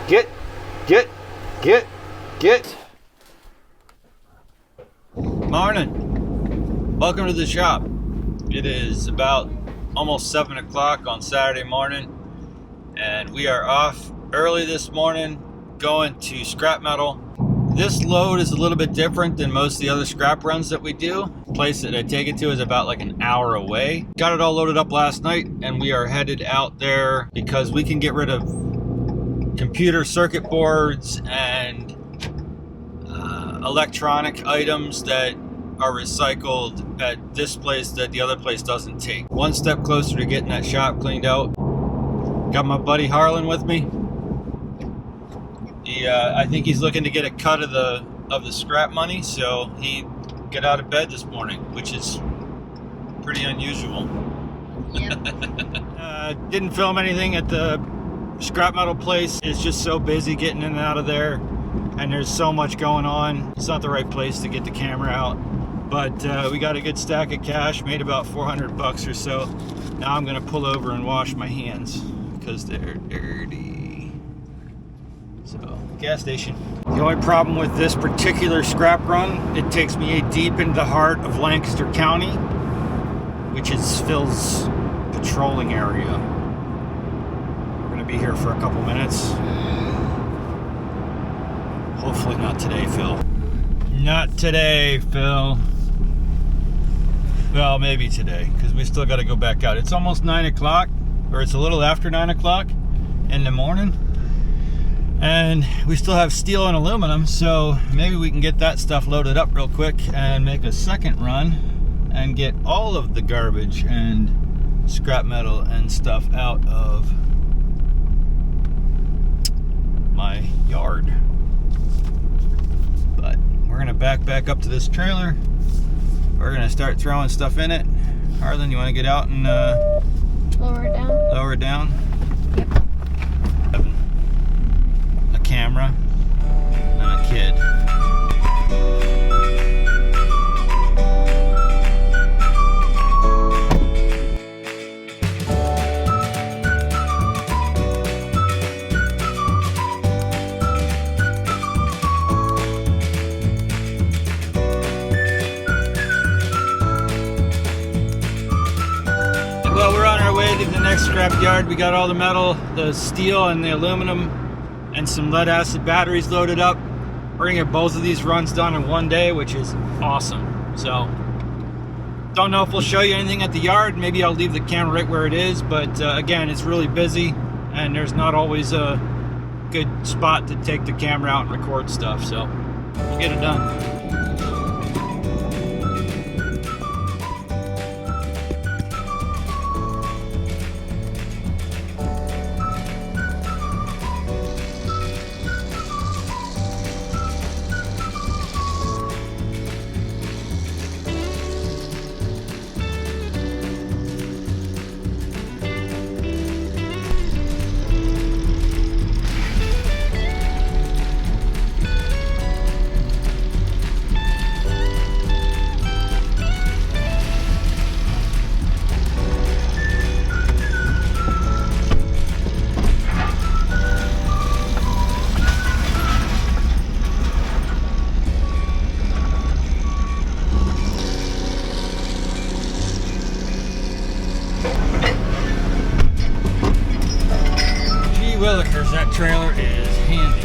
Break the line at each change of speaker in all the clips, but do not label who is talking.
Get. Morning. Welcome to the shop. It is about almost 7 o'clock on Saturday morning, and we are off early this morning going to scrap metal. This load is a little bit different than most of the other scrap runs that we do. The place that I take it to is about like an hour away. Got it all loaded up last night, and we are headed out there because we can get rid of computer circuit boards and electronic items that are recycled at this place that the other place doesn't take. One step closer to getting that shop cleaned out. Got my buddy Harlan with me. I think he's looking to get a cut of the scrap money, so he got out of bed this morning, which is pretty unusual. Yep. Didn't film anything at the scrap metal place. It's just so busy getting in and out of there, and there's so much going on. It's not the right place to get the camera out, but we got a good stack of cash, made about 400 bucks or so. Now I'm gonna pull over and wash my hands because they're dirty. So, gas station. The only problem with this particular scrap run, it takes me deep into the heart of Lancaster County, which is Phil's patrolling area. We're gonna be here for a couple minutes. Hopefully not today, Phil. Not today, Phil. Well, maybe today, because we still got to go back out. It's almost 9 o'clock, or it's a little after 9 o'clock in the morning. And we still have steel and aluminum, so maybe we can get that stuff loaded up real quick and make a second run and get all of the garbage and scrap metal and stuff out of my yard. But we're gonna back up to this trailer. We're gonna start throwing stuff in it. Harlan, you wanna get out and
lower it down?
Lower it down?
Yep.
A camera and a kid. Well, we're on our way to the next scrap yard. We got all the metal, the steel and the aluminum, and some lead acid batteries loaded up. We're gonna get both of these runs done in one day, which is awesome. So, don't know if we'll show you anything at the yard. Maybe I'll leave the camera right where it is, but again, it's really busy, and there's not always a good spot to take the camera out and record stuff, so we'll get it done. Willikers, that trailer is handy.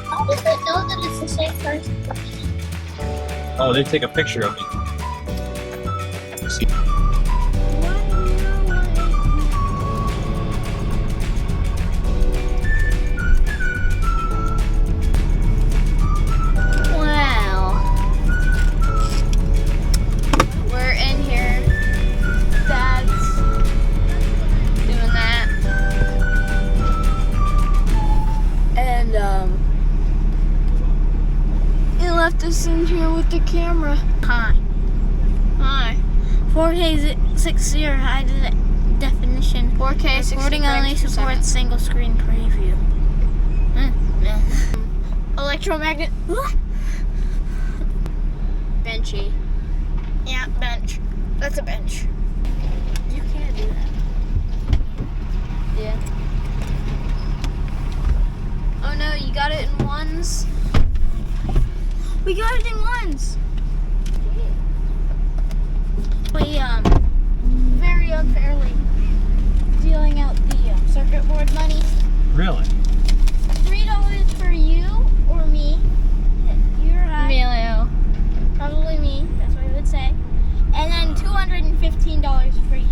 How does it know that it's the same person?
Oh, they take a picture of me. See.
Wow. We're in here. Dad's doing that. And he left us in here with the camera. Hi. 4K 60 high definition. 4K 60 recording only supports single screen preview. Electromagnet. Benchy. Yeah, bench. That's a bench. You can't do that. Yeah. ones. We got it in ones. We very unfairly dealing out the circuit board money.
Really?
$3 for you or me. You or I. Emilio. Probably me. That's what I would say. And then $215 for each.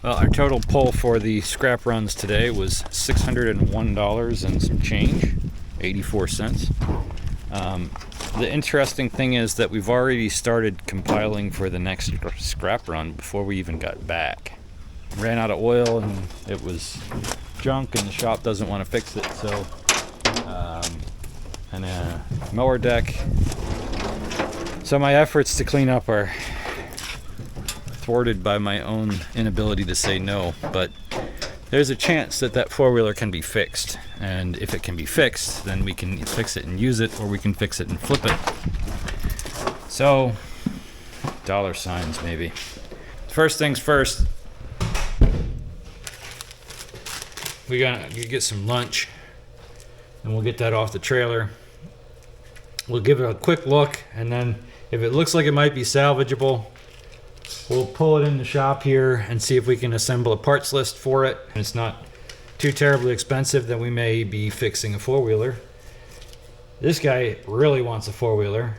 Well, our total pull for the scrap runs today was $601 and some change, 84 cents. The interesting thing is that we've already started compiling for the next scrap run before we even got back. Ran out of oil and it was junk and the shop doesn't want to fix it, so and a mower deck. So my efforts to clean up are thwarted by my own inability to say no, but there's a chance that that four-wheeler can be fixed, and if it can be fixed, then we can fix it and use it, or we can fix it and flip it. So dollar signs maybe. First things first, we gotta get some lunch and we'll get that off the trailer. We'll give it a quick look, and then if it looks like it might be salvageable, we'll pull it in the shop here and see if we can assemble a parts list for it. And it's not too terribly expensive, then we may be fixing a four-wheeler. This guy really wants a four-wheeler.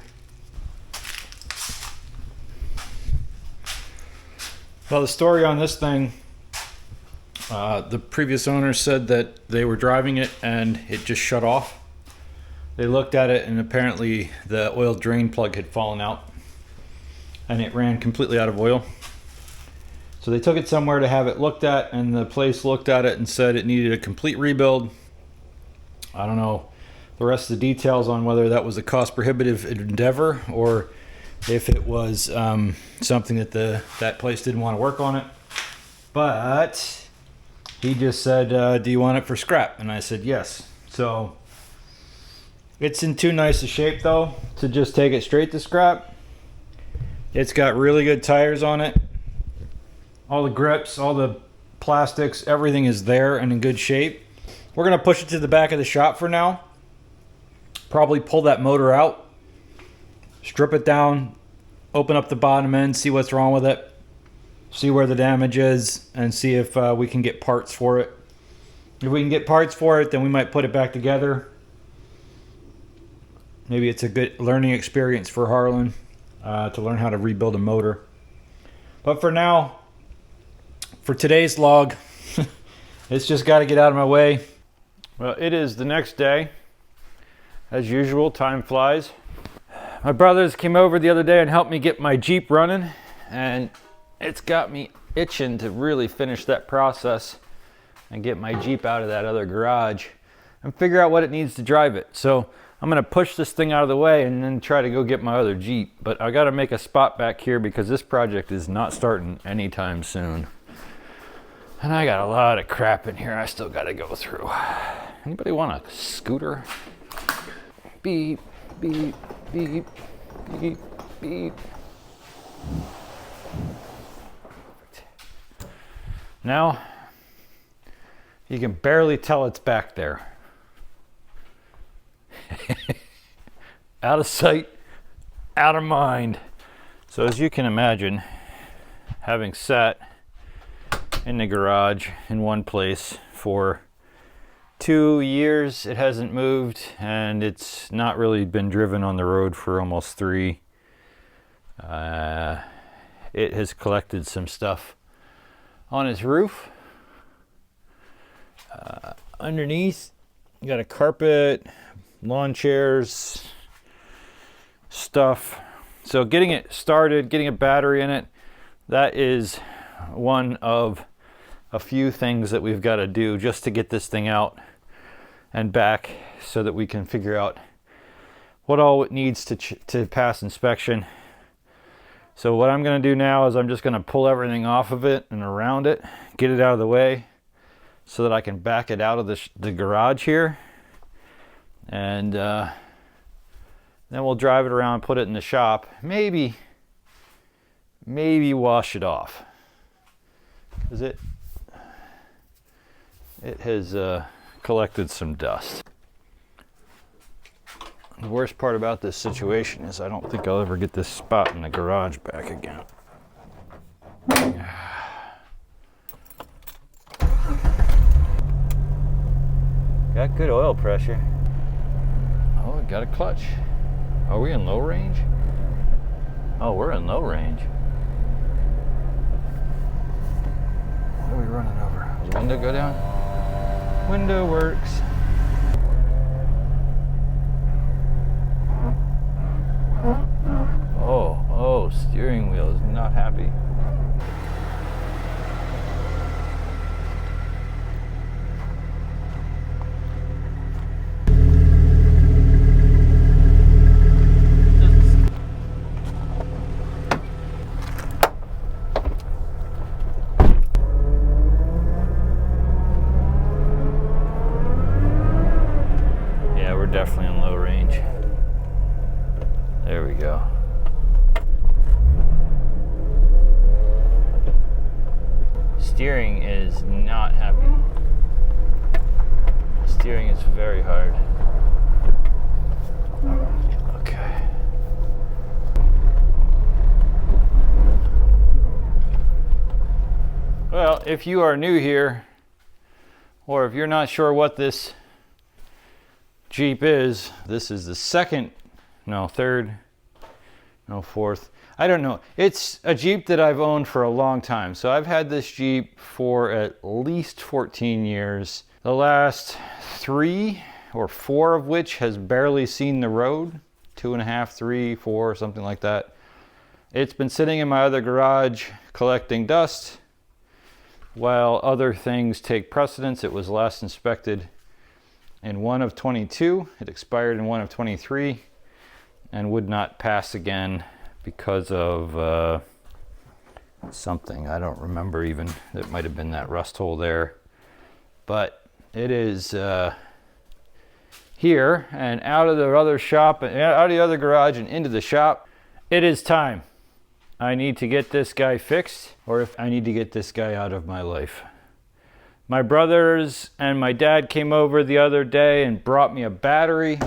Well, the story on this thing, the previous owner said that they were driving it and it just shut off. They looked at it and apparently the oil drain plug had fallen out and it ran completely out of oil. So they took it somewhere to have it looked at, and the place looked at it and said it needed a complete rebuild. I don't know the rest of the details on whether that was a cost prohibitive endeavor or if it was something that that place didn't want to work on it. But he just said, do you want it for scrap? And I said yes. So it's in too nice a shape though to just take it straight to scrap. It's got really good tires on it. All the grips, all the plastics, everything is there and in good shape. We're gonna push it to the back of the shop for now. Probably pull that motor out, strip it down, open up the bottom end, see what's wrong with it, see where the damage is, and see if we can get parts for it. If we can get parts for it, then we might put it back together. Maybe it's a good learning experience for Harlan to learn how to rebuild a motor. But for now, for today's log, it's just got to get out of my way. Well, it is the next day. As usual, time flies. My brothers came over the other day and helped me get my Jeep running, and it's got me itching to really finish that process and get my Jeep out of that other garage and figure out what it needs to drive it. So I'm gonna push this thing out of the way and then try to go get my other Jeep. But I gotta make a spot back here because this project is not starting anytime soon. And I got a lot of crap in here I still gotta go through. Anybody want a scooter? Beep, beep, beep, beep, beep. Now, you can barely tell it's back there. Out of sight, out of mind. So as you can imagine, having sat in the garage in one place for 2 years, it hasn't moved, and it's not really been driven on the road for almost 3. It has collected some stuff on its roof. Underneath, you got a carpet, lawn chairs, stuff. So getting it started, getting a battery in it, that is one of a few things that we've got to do just to get this thing out and back so that we can figure out what all it needs to pass inspection. So what I'm going to do now is I'm just going to pull everything off of it and around it, get it out of the way so that I can back it out of the garage here. And then we'll drive it around, put it in the shop, maybe wash it off, because it has collected some dust. The worst part about this situation is I don't think I'll ever get this spot in the garage back again. Got good oil pressure. Oh, we got a clutch. Are we in low range? Oh, we're in low range. What are we running over? Does the window go down? Window works. Oh, steering wheel is not happy. Yeah, we're definitely in low range. There we go. Steering is not happy. Steering is very hard. Okay. Well, if you are new here, or if you're not sure what this Jeep is, this is the fourth. I don't know. It's a Jeep that I've owned for a long time. So I've had this Jeep for at least 14 years. The last 3 or 4 of which has barely seen the road. 2.5, 3, 4, something like that. It's been sitting in my other garage collecting dust while other things take precedence. It was last inspected in 1 of 22. It expired in 1 of 23 and would not pass again because of something. I don't remember even. It might have been that rust hole there. But it is here and out of the other shop, out of the other garage and into the shop. It is time. I need to get this guy fixed, or if I need to get this guy out of my life. My brothers and my dad came over the other day and brought me a battery.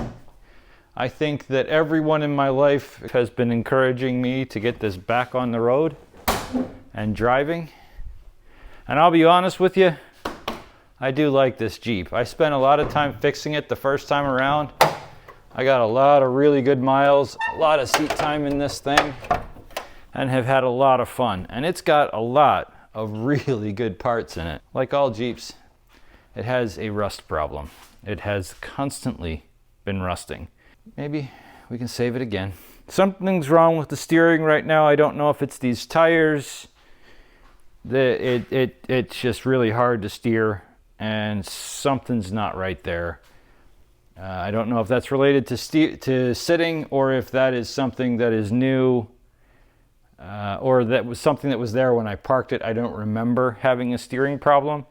I think that everyone in my life has been encouraging me to get this back on the road and driving. And I'll be honest with you, I do like this Jeep. I spent a lot of time fixing it the first time around. I got a lot of really good miles, a lot of seat time in this thing, and have had a lot of fun. And it's got a lot of really good parts in it. Like all Jeeps, it has a rust problem. It has constantly been rusting. Maybe we can save it again. Something's wrong with the steering right now. I don't know if it's these tires. It's just really hard to steer, and something's not right there. I don't know if that's related to sitting, or if that is something that is new, or that was something that was there when I parked it. I don't remember having a steering problem,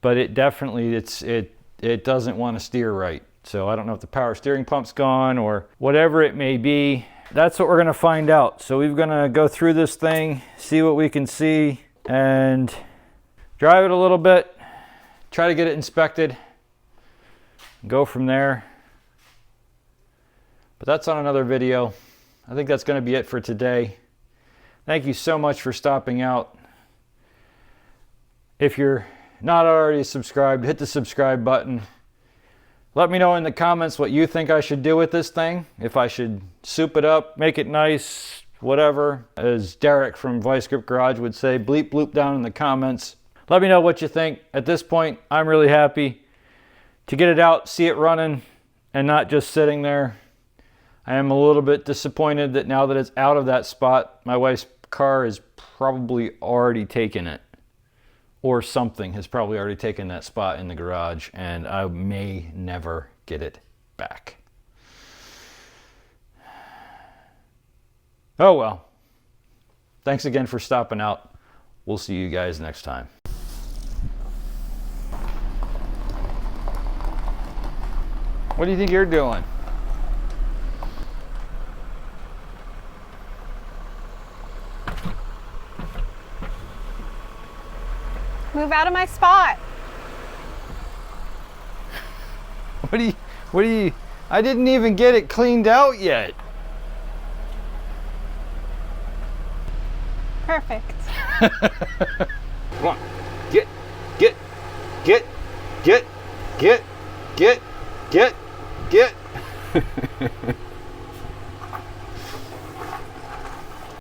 but it definitely it doesn't want to steer right. So I don't know if the power steering pump's gone or whatever it may be. That's what we're going to find out. So we're going to go through this thing, see what we can see, and drive it a little bit, try to get it inspected, go from there. But that's on another video. I think that's going to be it for today. Thank you so much for stopping out. If you're not already subscribed, hit the subscribe button. Let me know in the comments what you think I should do with this thing. If I should soup it up, make it nice, whatever. As Derek from Vice Grip Garage would say, bleep bloop down in the comments. Let me know what you think. At this point, I'm really happy to get it out, see it running, and not just sitting there. I am a little bit disappointed that now that it's out of that spot, my wife's car is probably already taken it. Or something has probably already taken that spot in the garage, and I may never get it back. Oh well. Thanks again for stopping out. We'll see you guys next time. What do you think you're doing?
Move out of my spot.
What are I didn't even get it cleaned out yet.
Perfect.
Come on. Get.